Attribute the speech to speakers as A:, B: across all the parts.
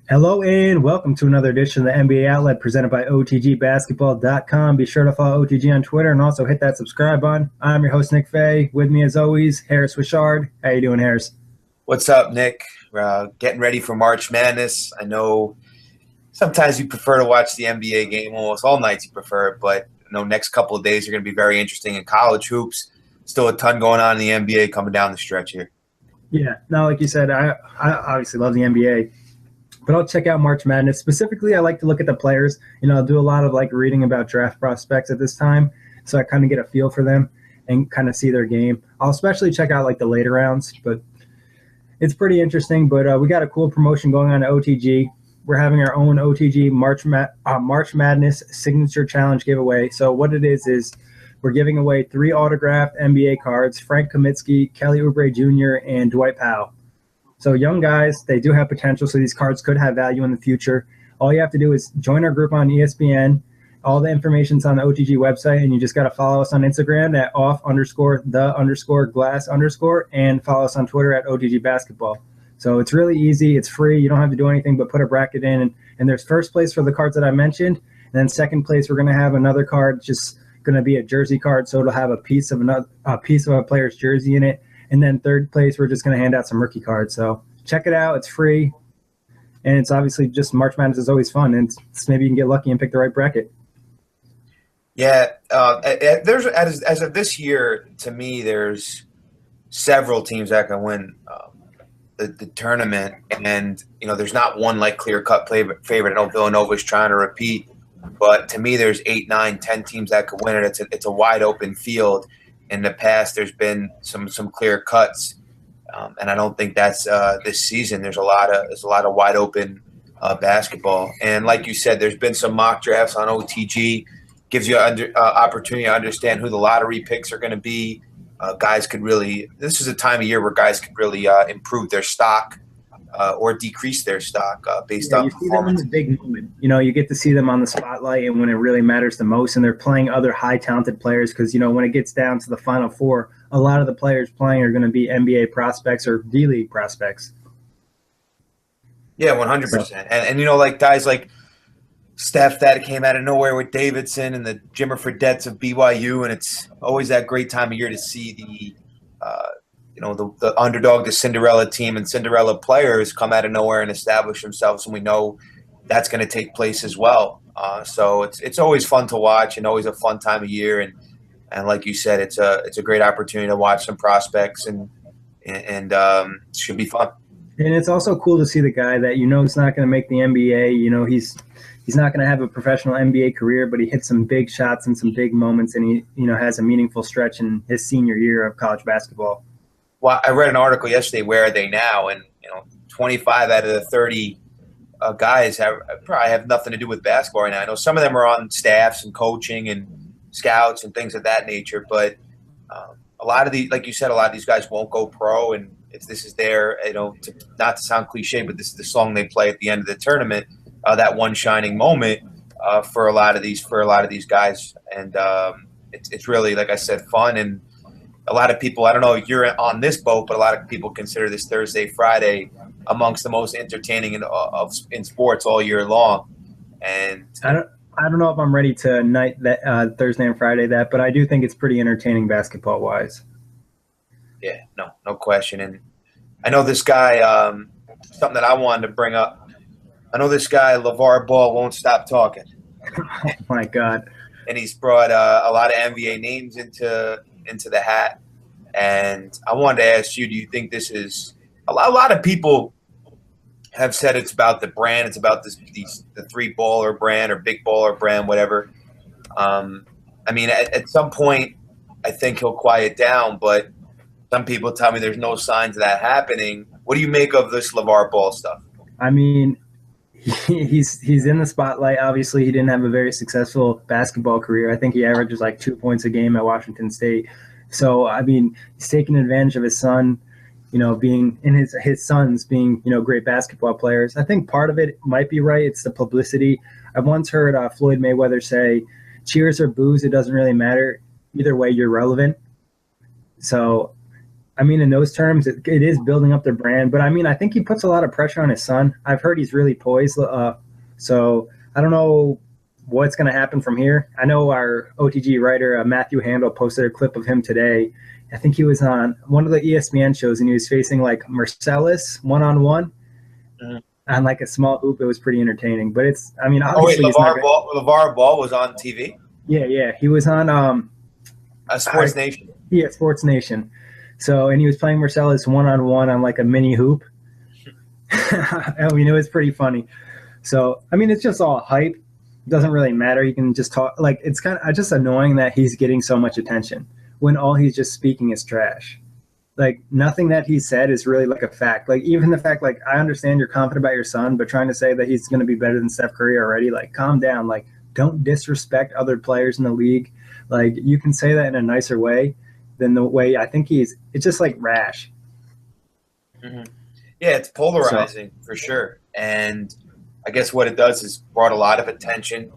A: Hello and welcome to another edition of the NBA Outlet presented by OTGBasketball.com. Be sure to follow OTG on Twitter and also hit that subscribe button. I'm your host, Nick Fay. With me, as always, Harris Wichard. How you doing, Harris?
B: What's up, Nick? Getting ready for March Madness. I know sometimes you prefer to watch the NBA game. Almost all nights you prefer it, but I know next couple of days are going to be very interesting in college hoops. Still a ton going on in the NBA coming down the stretch here.
A: Yeah, no, like you said, I obviously love the NBA. But I'll check out March Madness. Specifically, I like to look at the players. I'll do a lot of reading about draft prospects at this time, so I kind of get a feel for them and kind of see their game. I'll especially check out the later rounds, but it's pretty interesting. But we got a cool promotion going on at OTG. We're having our own OTG March Madness Signature Challenge giveaway. So what it is we're giving away 3 autographed NBA cards: Frank Kaminsky, Kelly Oubre Jr., and Dwight Powell. So young guys, they do have potential, so these cards could have value in the future. All you have to do is join our group on ESPN. All the information's on the OTG website, and you just got to follow us on Instagram at off_the_glass_ and follow us on Twitter at OTG Basketball. So it's really easy. It's free. You don't have to do anything but put a bracket in. And there's first place for the cards that I mentioned. And then second place, we're going to have another card, just going to be a jersey card, so it'll have a piece of a player's jersey in it. And then third place, we're just going to hand out some rookie cards. So check it out. It's free. And it's obviously just March Madness is always fun. And maybe you can get lucky and pick the right bracket.
B: Yeah. There's as of this year, to me, there's several teams that can win the tournament. And, there's not one clear-cut favorite. I know Villanova is trying to repeat. But to me, there's 8, 9, 10 teams that could win it. It's a wide-open field. In the past, there's been some clear cuts, and I don't think that's this season. There's a lot of wide open basketball, and like you said, there's been some mock drafts on OTG. Gives you an opportunity to understand who the lottery picks are going to be. Guys could really. This is a time of year where guys could really improve their stock or decrease their stock based on performance.
A: You see them in the big moment. You get to see them on the spotlight and when it really matters the most, and they're playing other high talented players because, when it gets down to the Final Four, a lot of the players playing are going to be NBA prospects or D-League prospects.
B: Yeah, 100%. And guys like Steph that came out of nowhere with Davidson and the Jimmer Fredette's of BYU, and it's always that great time of year to see the underdog, the Cinderella team and Cinderella players come out of nowhere and establish themselves, and we know that's going to take place as well. So it's always fun to watch and always a fun time of year, and like you said, it's a great opportunity to watch some prospects and it should be fun.
A: And it's also cool to see the guy that is not going to make the NBA. He's not going to have a professional NBA career, but he hits some big shots and some big moments, and he has a meaningful stretch in his senior year of college basketball.
B: Well, I read an article yesterday, Where Are They Now? And 25 out of the 30 guys probably have nothing to do with basketball right now. I know some of them are on staffs and coaching and scouts and things of that nature, but a lot of these, like you said, a lot of these guys won't go pro, and this is their, not to sound cliche, but this is the song they play at the end of the tournament, that one shining moment for a lot of these guys, and it's really, like I said, fun. And a lot of people, I don't know if you're on this boat, but a lot of people consider this Thursday, Friday amongst the most entertaining in sports all year long. And
A: I don't know if I'm ready to night that Thursday and Friday that, but I do think it's pretty entertaining basketball wise.
B: Yeah, no question. And I know this guy, something that I wanted to bring up. I know this guy, Lavar Ball, won't stop talking.
A: Oh my God.
B: And he's brought a lot of NBA names into the hat, and I wanted to ask you, do you think this is a lot of people have said it's about the brand, it's about the 3-baller brand or big baller brand, whatever. At some point I think he'll quiet down, but some people tell me there's no signs of that happening. What do you make of this LeVar Ball stuff?
A: He's in the spotlight. Obviously, he didn't have a very successful basketball career. I think he averages 2 points a game at Washington State. So, he's taking advantage of his son, being in his sons being, great basketball players. I think part of it might be right. It's the publicity. I've once heard Floyd Mayweather say, cheers or boos, it doesn't really matter. Either way, you're relevant. So I mean, in those terms, it is building up their brand. But I mean, I think he puts a lot of pressure on his son. I've heard he's really poised. So I don't know what's going to happen from here. I know our OTG writer, Matthew Handel, posted a clip of him today. I think he was on one of the ESPN shows, and he was facing like Marcellus one-on-one on like a small hoop. It was pretty entertaining. But it's, I mean, obviously
B: Lavar Ball was on TV?
A: Yeah. He was on
B: Sports Nation.
A: Yeah, Sports Nation. So, and he was playing Marcellus one-on-one on like a mini hoop. I mean, it was pretty funny. So, I mean, it's just all hype. It doesn't really matter. You can just talk. Like, it's kind of just annoying that he's getting so much attention when all he's just speaking is trash. Like, nothing that he said is really like a fact. Like, even the fact, like, I understand you're confident about your son, but trying to say that he's going to be better than Steph Curry already, like, calm down. Like, don't disrespect other players in the league. Like, you can say that in a nicer way than the way I think it's just like rash.
B: Mm-hmm. Yeah, it's polarizing for sure. And I guess what it does is brought a lot of attention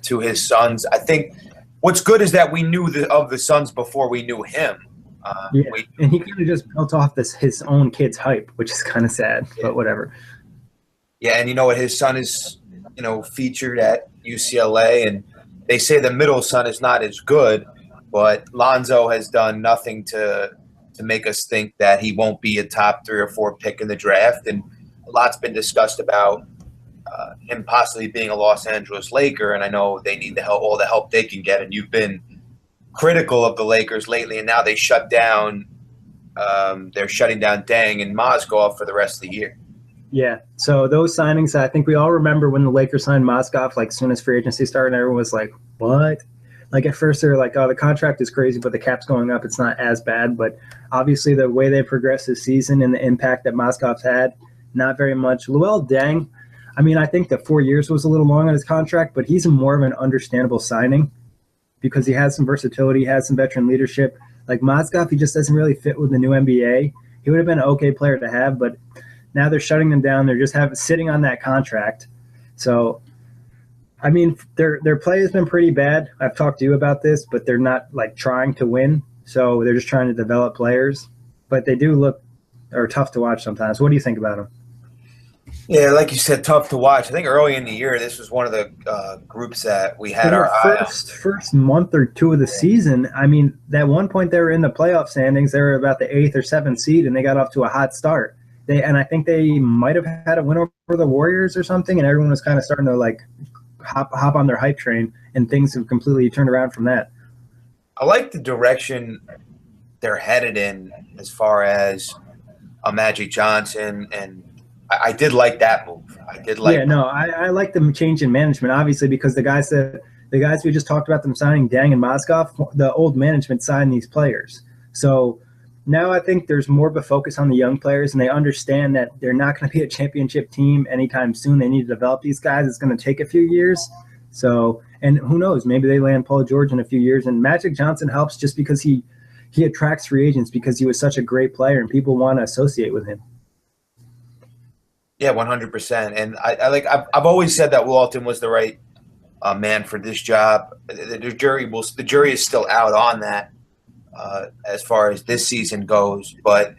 B: to his sons. I think what's good is that we knew of the sons before we knew him.
A: And he kind of just built off his own kid's hype, which is kind of sad, but whatever.
B: Yeah, and you know what? His son is, featured at UCLA, and they say the middle son is not as good, but Lonzo has done nothing to make us think that he won't be a top 3 or 4 pick in the draft. And a lot's been discussed about him possibly being a Los Angeles Laker, and I know they need all the help they can get. And you've been critical of the Lakers lately, and now they shut down. They're shutting down Deng and Mozgov for the rest of the year.
A: Yeah. So those signings, I think we all remember when the Lakers signed Mozgov. Like, soon as free agency started, everyone was like, "What?" Like, at first they were like, "Oh, the contract is crazy, but the cap's going up. It's not as bad." But obviously, the way they progressed this season and the impact that Mozgov's had, not very much. Luol Deng, I mean, I think the 4 years was a little long on his contract, but he's more of an understandable signing because he has some versatility, he has some veteran leadership. Like Mozgov, he just doesn't really fit with the new NBA. He would have been an okay player to have, but now they're shutting them down. They're just sitting on that contract. So, I mean, their play has been pretty bad. I've talked to you about this, but they're not like trying to win. So they're just trying to develop players. But they do look or tough to watch sometimes. What do you think about them?
B: Yeah, like you said, tough to watch. I think early in the year, this was one of the groups that we had our eye on.
A: First month or two of the season, I mean, at one point they were in the playoff standings. They were about the 8th or 7th seed, and they got off to a hot start. And I think they might have had a win over the Warriors or something, and everyone was kind of starting to like hop on their hype train, and things have completely turned around from that.
B: I like the direction they're headed in as far as Magic Johnson, and I did like that move.
A: I like the change in management, obviously, because the guys we just talked about them signing, Deng and Mozgov, the old management signed these players. So now I think there's more of a focus on the young players, and they understand that they're not going to be a championship team anytime soon. They need to develop these guys. It's going to take a few years. So, and who knows, maybe they land Paul George in a few years. And Magic Johnson helps just because he attracts free agents because he was such a great player and people want to associate with him.
B: Yeah, 100%. And I've always said that Walton was the right man for this job. The jury is still out on that as far as this season goes. But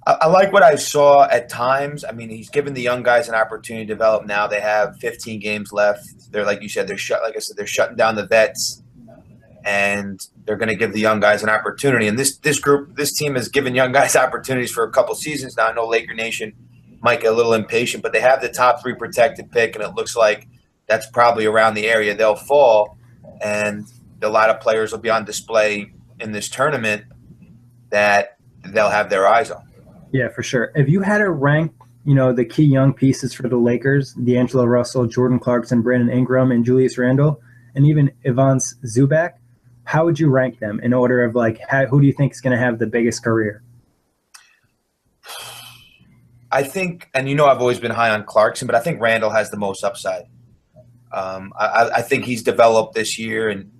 B: I like what I saw at times. I mean, he's given the young guys an opportunity to develop. Now they have 15 games left. They're, like you said, they're shutting down the vets, and they're going to give the young guys an opportunity. And this team has given young guys opportunities for a couple seasons now. I know Laker Nation might get a little impatient, but they have the top 3 protected pick, and it looks like that's probably around the area they'll fall. And a lot of players will be on display in this tournament that they'll have their eyes on.
A: Yeah, for sure. If you had to rank, the key young pieces for the Lakers, D'Angelo Russell, Jordan Clarkson, Brandon Ingram, and Julius Randle, and even Ivica Zubac, how would you rank them in order of who do you think is going to have the biggest career?
B: I think, and I've always been high on Clarkson, but I think Randall has the most upside. I think he's developed this year, and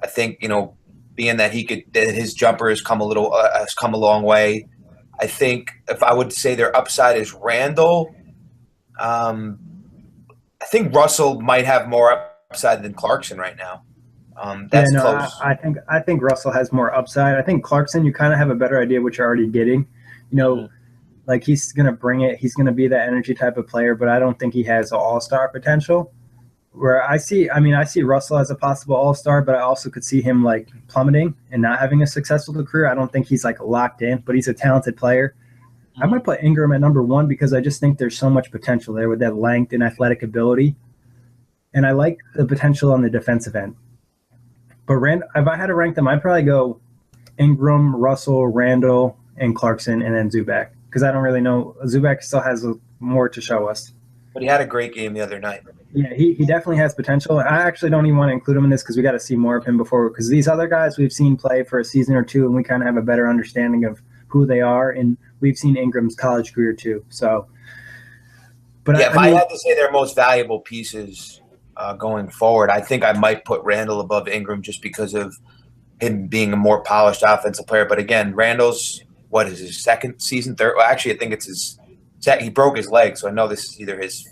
B: I think being that his jumper has come a long way. I think if I would say their upside is Randall, I think Russell might have more upside than Clarkson right now.
A: Yeah,
B: That's
A: no,
B: close.
A: I think Russell has more upside. I think Clarkson, you kind of have a better idea what you're already getting. You know,
B: Mhm.
A: like he's gonna bring it. He's gonna be that energy type of player, but I don't think he has all-star potential. Where I see Russell as a possible all-star, but I also could see him like plummeting and not having a successful career. I don't think he's like locked in, but he's a talented player. I might put Ingram at number one because I just think there's so much potential there with that length and athletic ability, and I like the potential on the defensive end. But if I had to rank them, I'd probably go Ingram, Russell, Randall, and Clarkson, and then Zubac because I don't really know. Zubac still has more to show us.
B: But he had a great game the other night.
A: Yeah, he definitely has potential. I actually don't even want to include him in this because we got to see more of him before. Because these other guys we've seen play for a season or two, and we kind of have a better understanding of who they are. And we've seen Ingram's college career too. So, but
B: Yeah,
A: I
B: if I
A: mean,
B: had to say their most valuable pieces going forward, I think I might put Randall above Ingram just because of him being a more polished offensive player. But again, Randall's what is his second season, third? Well, actually, I think it's his. He broke his leg, so I know this is either his.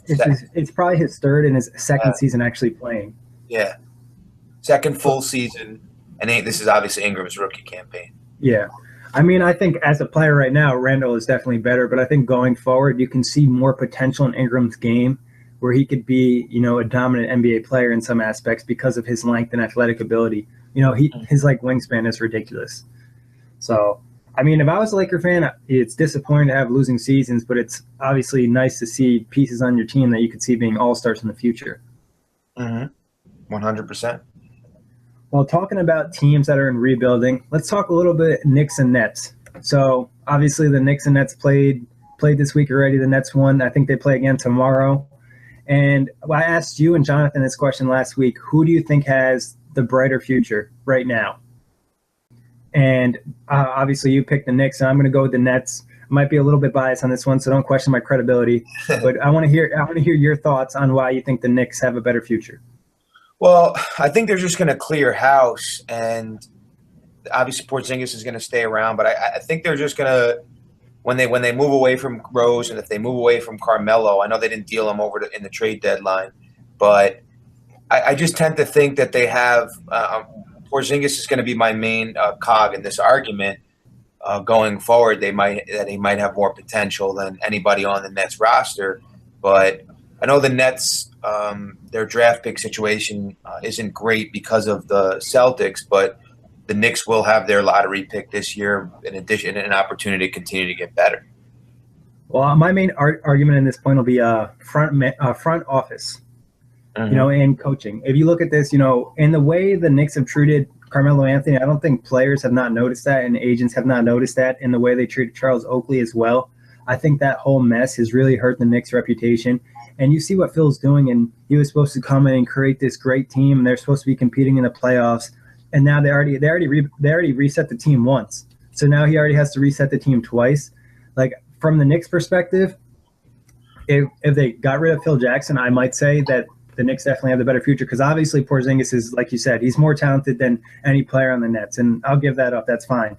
A: it's probably his third and his second season actually playing.
B: Yeah, second full season, and this is obviously Ingram's rookie campaign.
A: Yeah. I mean, I think as a player right now, Randall is definitely better, but I think going forward, you can see more potential in Ingram's game where he could be, a dominant NBA player in some aspects because of his length and athletic ability. His like wingspan is ridiculous. So, I mean, if I was a Laker fan, it's disappointing to have losing seasons, but it's obviously nice to see pieces on your team that you could see being all-stars in the future.
B: 100%.
A: Well, talking about teams that are in rebuilding, let's talk a little bit Knicks and Nets. So obviously the Knicks and Nets played this week already. The Nets won. I think they play again tomorrow. And I asked you and Jonathan this question last week. Who do you think has the brighter future right now? And obviously you picked the Knicks, and I'm going to go with the Nets. I might be a little bit biased on this one, so don't question my credibility. But I want to hear your thoughts on why you think the Knicks have a better future.
B: Well, I think they're just going to clear house, and obviously Porzingis is going to stay around. But I think they're just going to when they move away from Rose, and if they move away from Carmelo, I know they didn't deal him over in the trade deadline, but I just tend to think that they have Porzingis is going to be my main cog in this argument going forward. He might have more potential than anybody on the Nets roster, but I know the Nets. Their draft pick situation isn't great because of the Celtics, but the Knicks will have their lottery pick this year, in addition, an opportunity to continue to get better.
A: Well, my main argument in this point will be front office, and coaching. If you look at this, in the way the Knicks have treated Carmelo Anthony, I don't think players have not noticed that, and agents have not noticed that in the way they treated Charles Oakley as well. I think that whole mess has really hurt the Knicks' reputation. And you see what Phil's doing, and he was supposed to come in and create this great team, and they're supposed to be competing in the playoffs. And now they already reset the team once, so now he already has to reset the team twice. Like from the Knicks' perspective, if they got rid of Phil Jackson, I might say that the Knicks definitely have the better future because obviously Porzingis is, like you said, he's more talented than any player on the Nets, and I'll give that up. That's fine.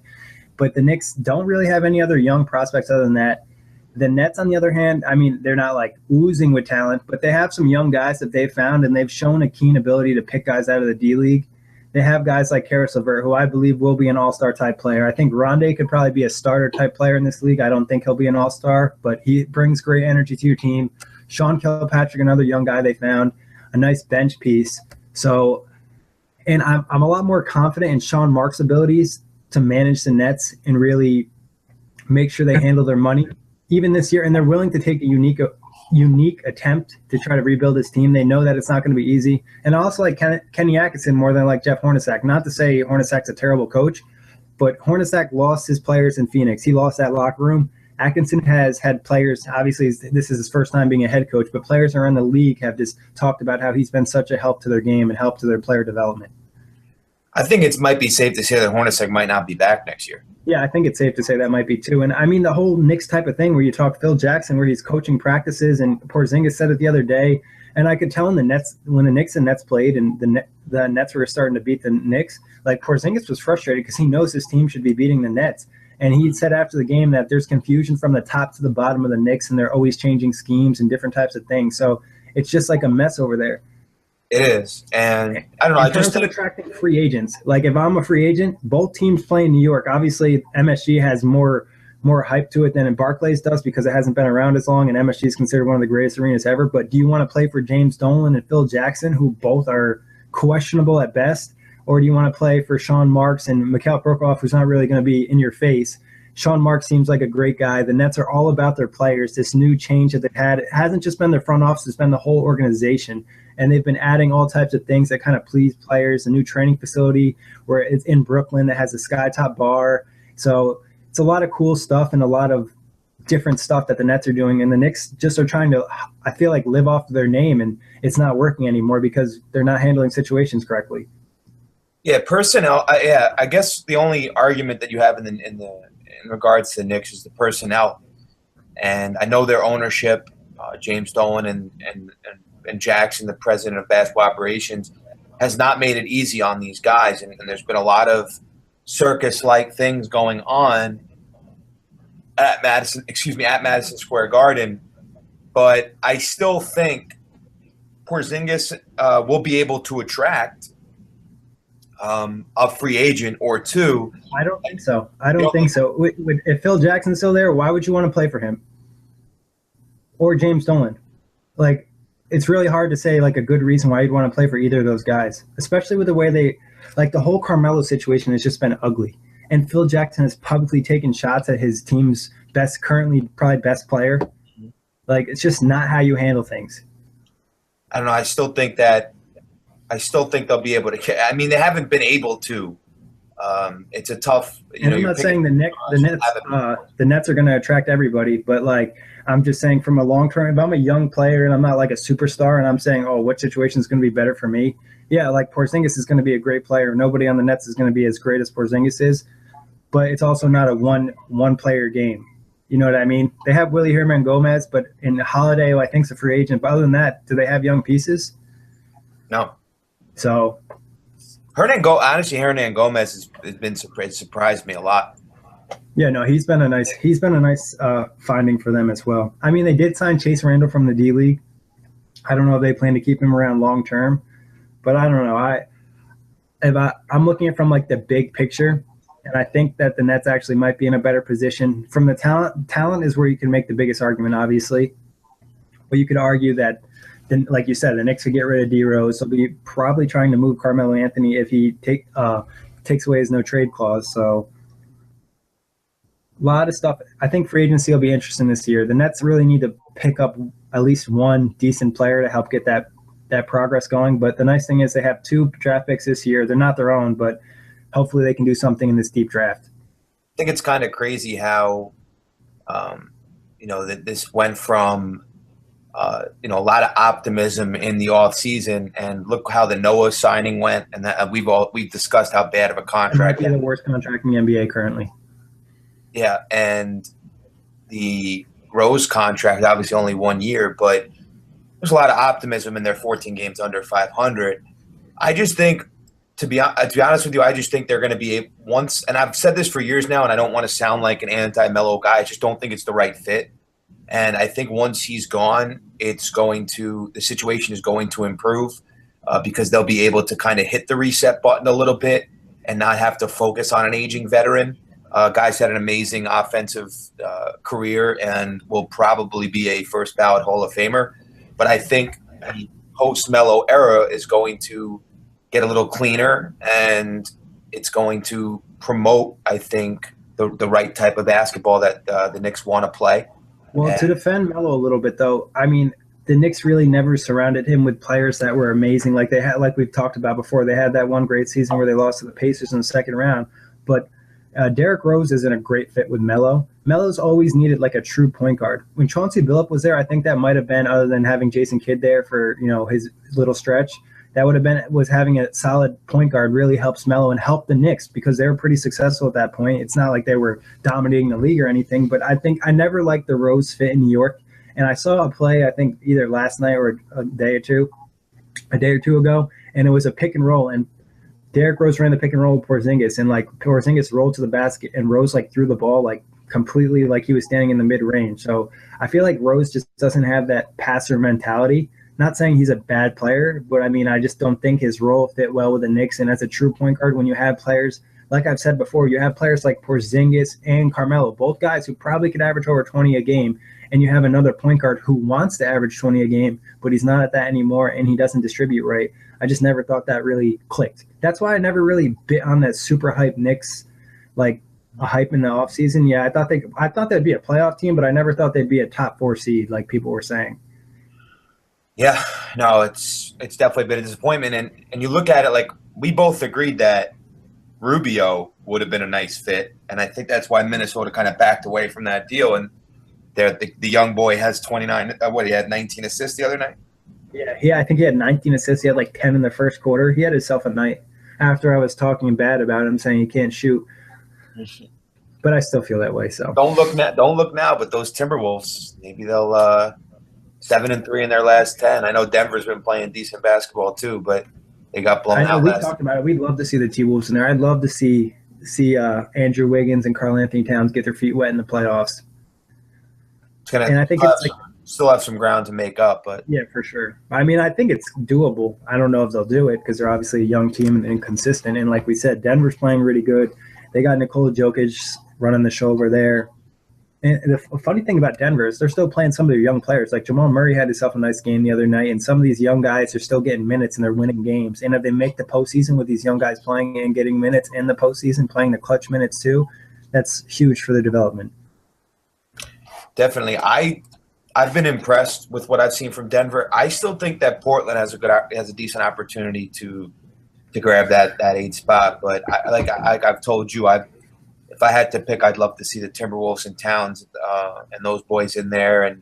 A: But the Knicks don't really have any other young prospects other than that. The Nets, on the other hand, I mean, they're not like oozing with talent, but they have some young guys that they've found, and they've shown a keen ability to pick guys out of the D-League. They have guys like Karis LeVert, who I believe will be an all-star type player. I think Rondé could probably be a starter type player in this league. I don't think he'll be an all-star, but he brings great energy to your team. Sean Kilpatrick, another young guy they found, a nice bench piece. So, and I'm a lot more confident in Sean Marks' abilities to manage the Nets and really make sure they handle their money. Even this year, and they're willing to take a unique attempt to try to rebuild his team. They know that it's not going to be easy. And I also like Kenny Atkinson more than like Jeff Hornacek. Not to say Hornacek's a terrible coach, but Hornacek lost his players in Phoenix. He lost that locker room. Atkinson has had players, obviously this is his first time being a head coach, but players around the league have just talked about how he's been such a help to their game and help to their player development.
B: I think it might be safe to say that Hornacek might not be back next year.
A: Yeah, I think it's safe to say that might be too. And I mean, the whole Knicks type of thing where you talk Phil Jackson, where he's coaching practices, and Porzingis said it the other day. And I could tell in the Nets, when the Knicks and Nets played and the Nets were starting to beat the Knicks, like Porzingis was frustrated because he knows his team should be beating the Nets. And he said after the game that there's confusion from the top to the bottom of the Knicks, and they're always changing schemes and different types of things. So it's just like a mess over there.
B: It is, and I don't know.
A: In terms of attracting free agents, like if I'm a free agent, both teams play in New York. Obviously, MSG has more hype to it than in Barclays does because it hasn't been around as long, and MSG is considered one of the greatest arenas ever. But do you want to play for James Dolan and Phil Jackson, who both are questionable at best, or do you want to play for Sean Marks and Mikhail Prokhorov, who's not really going to be in your face? Sean Marks seems like a great guy. The Nets are all about their players. This new change that they've had, it hasn't just been their front office, it's been the whole organization. And they've been adding all types of things that kind of please players, a new training facility where it's in Brooklyn that has a skytop bar. So it's a lot of cool stuff and a lot of different stuff that the Nets are doing. And the Knicks just are trying to, I feel like, live off their name, and it's not working anymore because they're not handling situations correctly.
B: Yeah, personnel. I guess the only argument that you have in regards to the Knicks is the personnel. And I know their ownership, James Dolan and Jackson, the president of basketball operations, has not made it easy on these guys. And there's been a lot of circus-like things going on at Madison Square Garden. But I still think Porzingis will be able to attract a free agent or two.
A: I don't think so. If Phil Jackson's still there, why would you want to play for him? Or James Dolan? Like, it's really hard to say like a good reason why you'd want to play for either of those guys, especially with the way they, like, the whole Carmelo situation has just been ugly. And Phil Jackson has publicly taken shots at his team's currently probably best player. Like, it's just not how you handle things.
B: I don't know. I still think they'll be able to. I mean, they haven't been able to. It's a tough.
A: I'm not saying the Nets are going to attract everybody, but like, I'm just saying from a long term. If I'm a young player and I'm not like a superstar, and I'm saying, oh, what situation is going to be better for me? Yeah, like Porzingis is going to be a great player. Nobody on the Nets is going to be as great as Porzingis is, but it's also not a one player game. You know what I mean? They have Willie Herman Gomez, but in Holiday, who I think is a free agent. But other than that, do they have young pieces?
B: No.
A: So,
B: Hernan Gomez has surprised me a lot.
A: Yeah, no, he's been a nice finding for them as well. I mean, they did sign Chase Randall from the D League. I don't know if they plan to keep him around long term, but I don't know. I'm looking at it from like the big picture, and I think that the Nets actually might be in a better position. From the talent is where you can make the biggest argument, obviously, but you could argue that. Then, like you said, the Knicks could get rid of D Rose. They'll be probably trying to move Carmelo Anthony if he takes away his no trade clause. So a lot of stuff. I think free agency will be interesting this year. The Nets really need to pick up at least one decent player to help get that progress going. But the nice thing is they have 2 draft picks this year. They're not their own, but hopefully they can do something in this deep draft.
B: I think it's kind of crazy how that this went from a lot of optimism in the off season, and look how the Noah signing went, and that we've discussed how bad of a contract.
A: It might be the worst contract in the NBA currently.
B: Yeah, and the Rose contract, obviously only 1 year, but there's a lot of optimism in their 14 games under 500. I just think, to be honest with you, I just think they're going to be once, and I've said this for years now, and I don't want to sound like an anti-Melo guy. I just don't think it's the right fit. And I think once he's gone, the situation is going to improve because they'll be able to kind of hit the reset button a little bit and not have to focus on an aging veteran. Guy's had an amazing offensive career and will probably be a first ballot Hall of Famer. But I think the post-Melo era is going to get a little cleaner, and it's going to promote, I think, the right type of basketball that the Knicks want to play.
A: Well, to defend Melo a little bit, though, I mean, the Knicks really never surrounded him with players that were amazing. Like we've talked about before, they had that one great season where they lost to the Pacers in the second round. But Derrick Rose isn't a great fit with Melo. Melo's always needed like a true point guard. When Chauncey Billups was there, I think that might have been, other than having Jason Kidd there for his little stretch, that would have been having a solid point guard really helps Melo and helped the Knicks because they were pretty successful at that point. It's not like they were dominating the league or anything, but I think I never liked the Rose fit in New York. And I saw a play, I think either last night or a day or two ago, and it was a pick and roll, and Derrick Rose ran the pick and roll with Porzingis, and like Porzingis rolled to the basket, and Rose like threw the ball like completely like he was standing in the mid range. So I feel like Rose just doesn't have that passer mentality. not saying he's a bad player, but I mean, I just don't think his role fit well with the Knicks. And as a true point guard, when you have players, like I've said before, you have players like Porzingis and Carmelo, both guys who probably could average over 20 a game, and you have another point guard who wants to average 20 a game, but he's not at that anymore, and he doesn't distribute right. I just never thought that really clicked. That's why I never really bit on that super hype Knicks, like a hype in the offseason. Yeah, I thought they'd be a playoff team, but I never thought they'd be a top 4 seed like people were saying.
B: Yeah, no, it's definitely been a disappointment. And you look at it like we both agreed that Rubio would have been a nice fit, and I think that's why Minnesota kind of backed away from that deal. And the young boy has 29. He had 19 assists the other night.
A: Yeah, I think he had 19 assists. He had like 10 in the first quarter. He had himself a night after I was talking bad about him, saying he can't shoot. But I still feel that way. So
B: don't look now. But those Timberwolves, maybe they'll 7-3 in their last 10. I know Denver's been playing decent basketball too, but they got blown out.
A: We talked about it. We'd love to see the T-Wolves in there. I'd love to see Andrew Wiggins and Karl Anthony Towns get their feet wet in the playoffs.
B: And I think it's still have some ground to make up, but
A: yeah, for sure. I mean, I think it's doable. I don't know if they'll do it because they're obviously a young team and inconsistent. And like we said, Denver's playing really good. They got Nikola Jokic running the show over there. And the funny thing about Denver is they're still playing some of their young players. Like Jamal Murray had himself a nice game the other night, and some of these young guys are still getting minutes and they're winning games. And if they make the postseason with these young guys playing and getting minutes in the postseason, playing the clutch minutes too, that's huge for their development.
B: Definitely. I've been impressed with what I've seen from Denver. I still think that Portland has a decent opportunity to grab that 8 spot. But I've told you, if I had to pick, I'd love to see the Timberwolves and Towns and those boys in there, and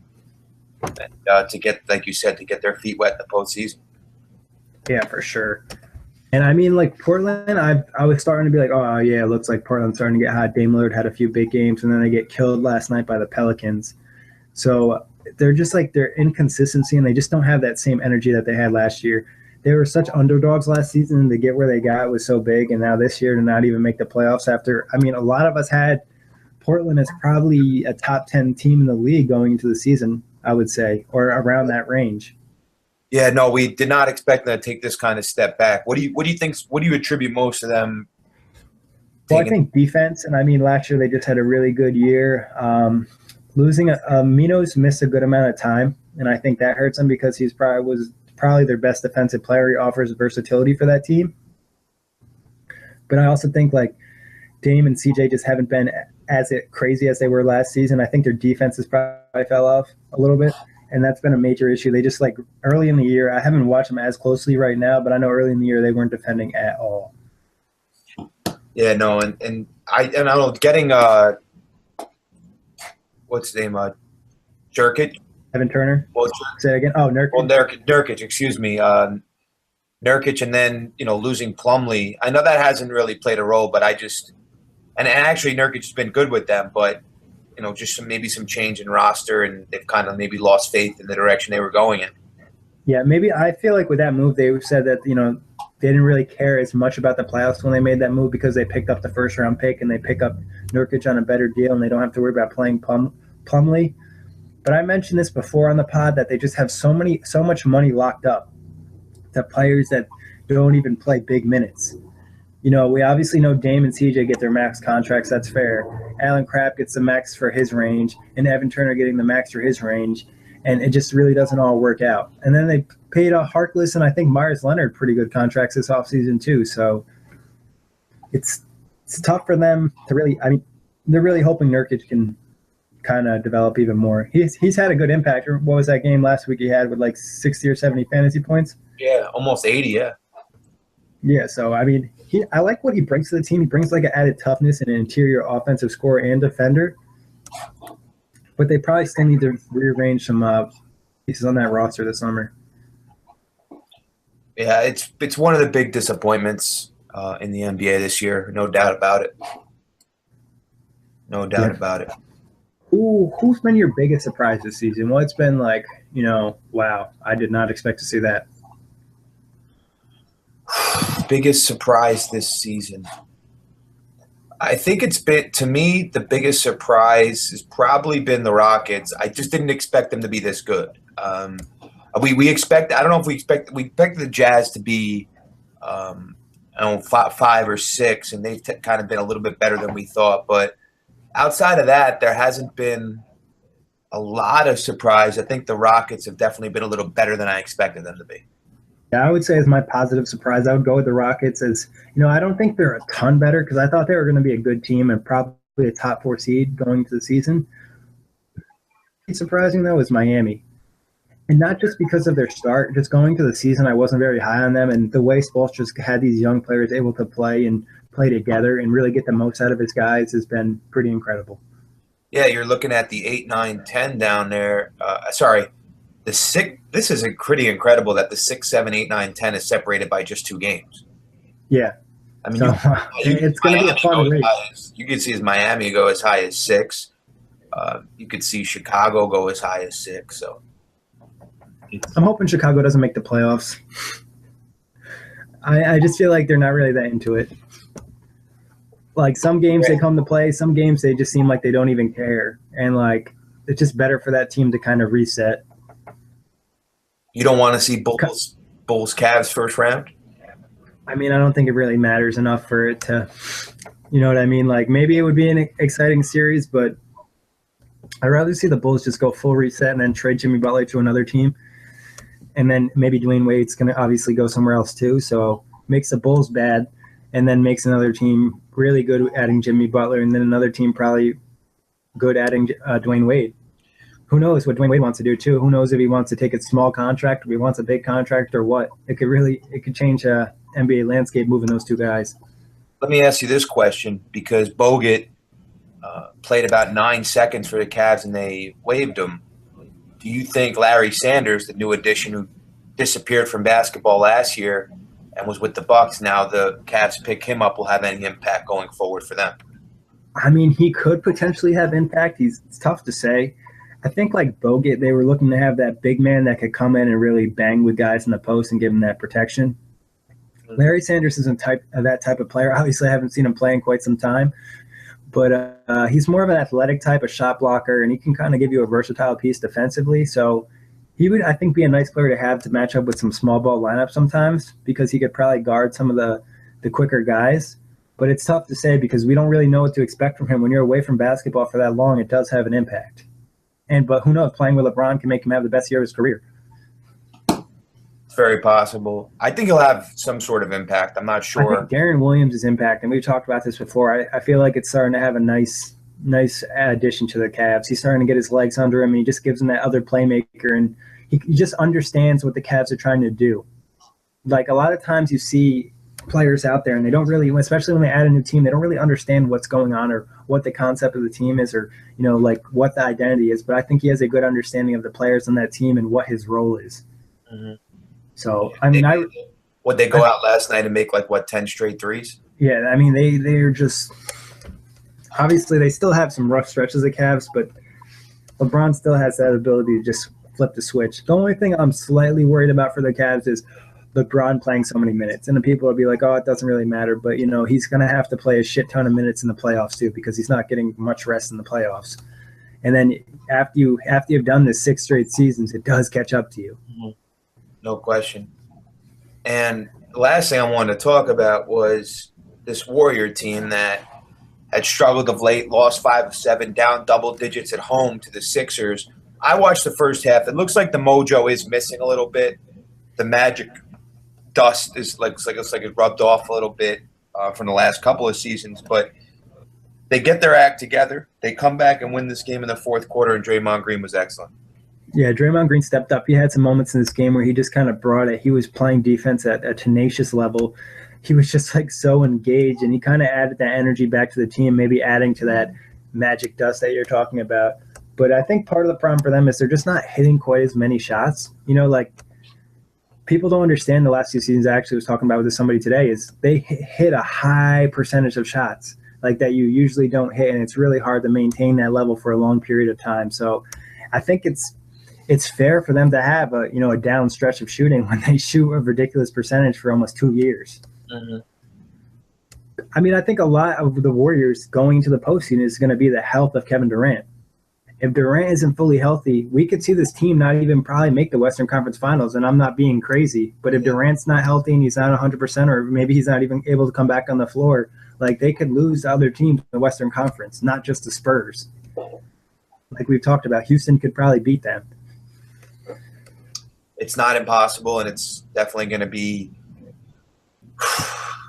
B: to get, like you said, to get their feet wet in the postseason.
A: Yeah, for sure. And I mean, like Portland, I was starting to be like, oh yeah, it looks like Portland's starting to get hot. Dame Lillard had a few big games, and then they get killed last night by the Pelicans. So they're just like their inconsistency, and they just don't have that same energy that they had last year. They were such underdogs last season, and to get where they got was so big. And now this year to not even make the playoffs after, I mean, a lot of us had Portland as probably a top 10 team in the league going into the season, I would say, or around that range.
B: Yeah, no, we did not expect them to take this kind of step back. What do you think? What do you attribute most of them?
A: Well, I think defense, and I mean, last year they just had a really good year. Losing Minos missed a good amount of time, and I think that hurts him because he was probably their best defensive player. He offers versatility for that team. But I also think like Dame and CJ just haven't been as crazy as they were last season. I think their defense has probably fell off a little bit, and that's been a major issue. They just like early in the year, I haven't watched them as closely right now, but I know early in the year they weren't defending at all.
B: Yeah, no, and I don't know, getting what's his name, Jerkic?
A: Evan Turner.
B: Well,
A: say it again. Oh, Nurkic.
B: Well, Nurkic, excuse me. Nurkic, and then losing Plumlee. I know that hasn't really played a role, but I just and actually Nurkic has been good with them, but just maybe some change in roster, and they've kind of maybe lost faith in the direction they were going in.
A: Yeah, maybe I feel like with that move, they said that they didn't really care as much about the playoffs when they made that move because they picked up the first-round pick and they pick up Nurkic on a better deal and they don't have to worry about playing Plumlee. But I mentioned this before on the pod that they just have so much money locked up to players that don't even play big minutes. We obviously know Dame and CJ get their max contracts. That's fair. Alan Crabb gets the max for his range, and Evan Turner getting the max for his range. And it just really doesn't all work out. And then they paid Harkless and I think Myers Leonard pretty good contracts this offseason too. So it's tough for them to really – I mean, they're really hoping Nurkic can kind of develop even more. He's had a good impact. What was that game last week he had with like 60 or 70 fantasy points?
B: Yeah, almost 80, yeah.
A: Yeah, so I mean, I like what he brings to the team. He brings like an added toughness and an interior offensive scorer and defender. But they probably still need to rearrange some pieces on that roster this summer.
B: Yeah, it's one of the big disappointments in the NBA this year, no doubt about it. No doubt about it.
A: Who's been your biggest surprise this season? Well, it's been like, wow, I did not expect to see that.
B: Biggest surprise this season. I think to me, the biggest surprise has probably been the Rockets. I just didn't expect them to be this good. Of We expect. I don't know if we expect the Jazz to be, I don't know, five or six, and they've kind of been a little bit better than we thought. But outside of that, there hasn't been a lot of surprise. I think the Rockets have definitely been a little better than I expected them to be.
A: Yeah, I would say as my positive surprise, I would go with the Rockets. I don't think they're a ton better because I thought they were going to be a good team and probably a top 4 seed going into the season. Surprising though is Miami. And not just because of their start, just going to the season, I wasn't very high on them. And the way Spoelstra had these young players able to play together and really get the most out of his guys has been pretty incredible.
B: Yeah, you're looking at the 8, 9, 10 down there. The 6. This is pretty incredible that the 6, 7, 8, 9, 10 is separated by just 2 games.
A: Yeah.
B: I mean,
A: it's going to be a fun race.
B: You could see Miami go as high as 6. You could see Chicago go as high as 6. So.
A: I'm hoping Chicago doesn't make the playoffs. I just feel like they're not really that into it. Like some games they come to play, some games they just seem like they don't even care. And like it's just better for that team to kind of reset.
B: You don't want to see Bulls Cavs first round?
A: I mean, I don't think it really matters enough for it to, you know what I mean? Like maybe it would be an exciting series, but I'd rather see the Bulls just go full reset and then trade Jimmy Butler to another team. And then maybe Dwayne Wade's going to obviously go somewhere else too. So makes the Bulls bad and then makes another team really good at adding Jimmy Butler and then another team probably good adding Dwayne Wade. Who knows what Dwayne Wade wants to do too? Who knows if he wants to take a small contract, if he wants a big contract or what? It could change NBA landscape moving those 2 guys.
B: Let me ask you this question because Bogut played about 9 seconds for the Cavs and they waived him. Do you think Larry Sanders, the new addition who disappeared from basketball last year and was with the Bucks, now the Cavs pick him up, will have any impact going forward for them?
A: I mean, he could potentially have impact. It's tough to say. I think like Bogut, they were looking to have that big man that could come in and really bang with guys in the post and give them that protection. Larry Sanders isn't that type of player. Obviously, I haven't seen him play in quite some time. But he's more of an athletic type, a shot blocker, and he can kind of give you a versatile piece defensively. So he would, I think, be a nice player to have to match up with some small ball lineups sometimes because he could probably guard some of the quicker guys. But it's tough to say because we don't really know what to expect from him. When you're away from basketball for that long, it does have an impact. But who knows? Playing with LeBron can make him have the best year of his career.
B: It's very possible. I think he'll have some sort of impact. I'm not sure.
A: I think Darren Williams' impact, and we've talked about this before, I feel like it's starting to have a nice addition to the Cavs. He's starting to get his legs under him, and he just gives them that other playmaker, and he just understands what the Cavs are trying to do. Like a lot of times you see players out there, and they don't really, especially when they add a new team, they don't really understand what's going on or what the concept of the team is or, like what the identity is. But I think he has a good understanding of the players on that team and what his role is. Mm-hmm. So, I mean,
B: would they go out last night and make 10 straight threes?
A: Yeah, I mean, they're just – obviously they still have some rough stretches of Cavs, but LeBron still has that ability to just flip the switch. The only thing I'm slightly worried about for the Cavs is LeBron playing so many minutes. And the people will be like, oh, it doesn't really matter. But, he's going to have to play a shit ton of minutes in the playoffs too because he's not getting much rest in the playoffs. And then after you've done this 6 straight seasons, it does catch up to you.
B: Mm-hmm. No question. And the last thing I wanted to talk about was this Warrior team that had struggled of late, lost 5 of 7, down double digits at home to the Sixers. I watched the first half. It looks like the mojo is missing a little bit. The magic dust is looks like it rubbed off a little bit from the last couple of seasons. But they get their act together. They come back and win this game in the fourth quarter, and Draymond Green was excellent.
A: Yeah, Draymond Green stepped up. He had some moments in this game where he just kind of brought it. He was playing defense at a tenacious level. He was just so engaged, and he kind of added that energy back to the team, maybe adding to that magic dust that you're talking about. But I think part of the problem for them is they're just not hitting quite as many shots. People don't understand the last 2 seasons. I actually was talking about with somebody today is they hit a high percentage of shots that you usually don't hit, and it's really hard to maintain that level for a long period of time. So I think it's fair for them to have a down stretch of shooting when they shoot a ridiculous percentage for almost 2 years. Mm-hmm. I mean, I think a lot of the Warriors going to the postseason is going to be the health of Kevin Durant. if Durant isn't fully healthy, we could see this team not even probably make the Western Conference Finals, and I'm not being crazy. But if Durant's not healthy and he's not 100%, or maybe he's not even able to come back on the floor, like they could lose to other teams in the Western Conference, not just the Spurs. Like we've talked about, Houston could probably beat them.
B: It's not impossible, and it's definitely going to be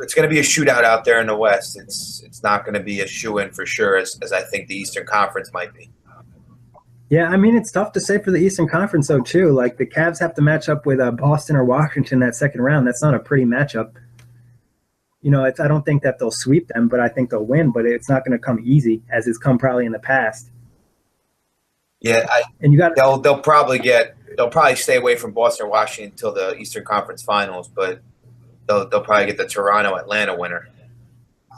B: it's going to be a shootout out there in the West. It's not going to be a shoe-in for sure, as I think the Eastern Conference might be.
A: Yeah, I mean, it's tough to say for the Eastern Conference, though, too. Like, the Cavs have to match up with Boston or Washington that second round. That's not a pretty matchup. You know, I don't think that they'll sweep them, but I think they'll win. But it's not going to come easy, as it's come probably in the past.
B: Yeah, they'll probably stay away from Boston or Washington until the Eastern Conference Finals, but they'll probably get the Toronto-Atlanta winner.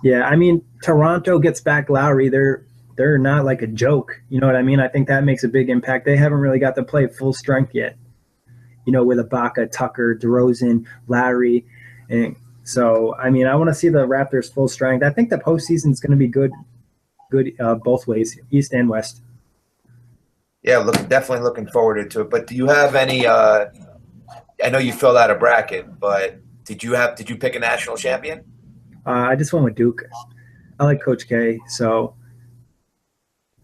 A: Yeah, I mean, Toronto gets back Lowry. They're not like a joke. You know what I mean? I think that makes a big impact. They haven't really got to play full strength yet. You know, with Ibaka, Tucker, DeRozan, Lowry. And so, I mean, I want to see the Raptors full strength. I think the postseason is going to be good both ways, East and West.
B: Yeah, definitely looking forward to it. But do you have any I know you filled out a bracket, but did you pick a national champion?
A: I just went with Duke. I like Coach K, so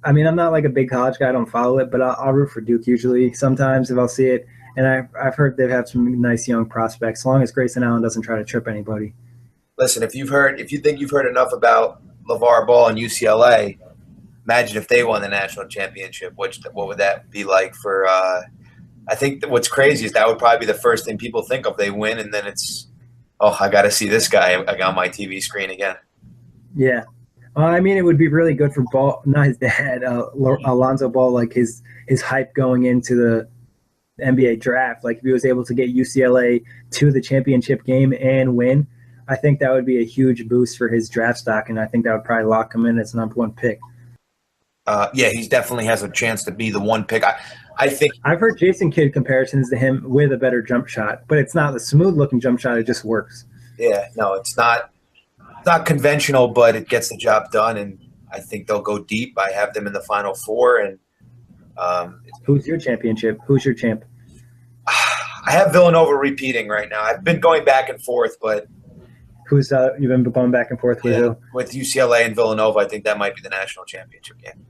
A: I mean, I'm not like a big college guy. I don't follow it, but I'll root for Duke usually sometimes if I'll see it. And I've heard they've had some nice young prospects, as long as Grayson Allen doesn't try to trip anybody.
B: Listen, if you think you've heard enough about LaVar Ball and UCLA, imagine if they won the national championship. What would that be like for I think what's crazy is that would probably be the first thing people think of. They win, and then it's, oh, I got to see this guy on my TV screen again.
A: Yeah. I mean, it would be really good for Ball, not his dad, Alonzo Ball, like his hype going into the NBA draft. Like if he was able to get UCLA to the championship game and win, I think that would be a huge boost for his draft stock, and I think that would probably lock him in as number one pick.
B: Yeah, he definitely has a chance to be the one pick. I think
A: I've heard Jason Kidd comparisons to him with a better jump shot, but it's not the smooth-looking jump shot. It just works.
B: Yeah, no, it's not conventional, but it gets the job done, and I think they'll go deep. I have them in the Final Four. And
A: who's your championship? Who's your champ?
B: I have Villanova repeating right now. I've been going back and forth, but
A: who's you've been going back and forth with?
B: Yeah, with UCLA and Villanova, I think that might be the national championship game.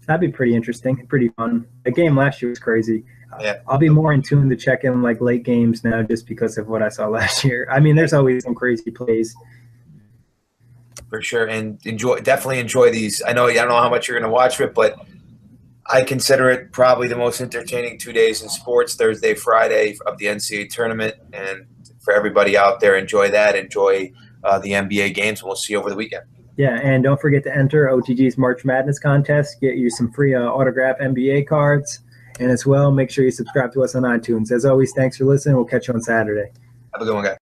A: That'd be pretty interesting, pretty fun. The game last year was crazy.
B: Yeah.
A: I'll be more in tune to check in like late games now just because of what I saw last year. I mean, there's always some crazy plays.
B: For sure, and definitely enjoy these. I don't know how much you're going to watch it, but I consider it probably the most entertaining 2 days in sports, Thursday, Friday of the NCAA tournament. And for everybody out there, enjoy that. Enjoy the NBA games, and we'll see you over the weekend.
A: Yeah, and don't forget to enter OTG's March Madness contest. Get you some free autograph NBA cards. And as well, make sure you subscribe to us on iTunes. As always, thanks for listening. We'll catch you on Saturday.
B: Have a good one, guys.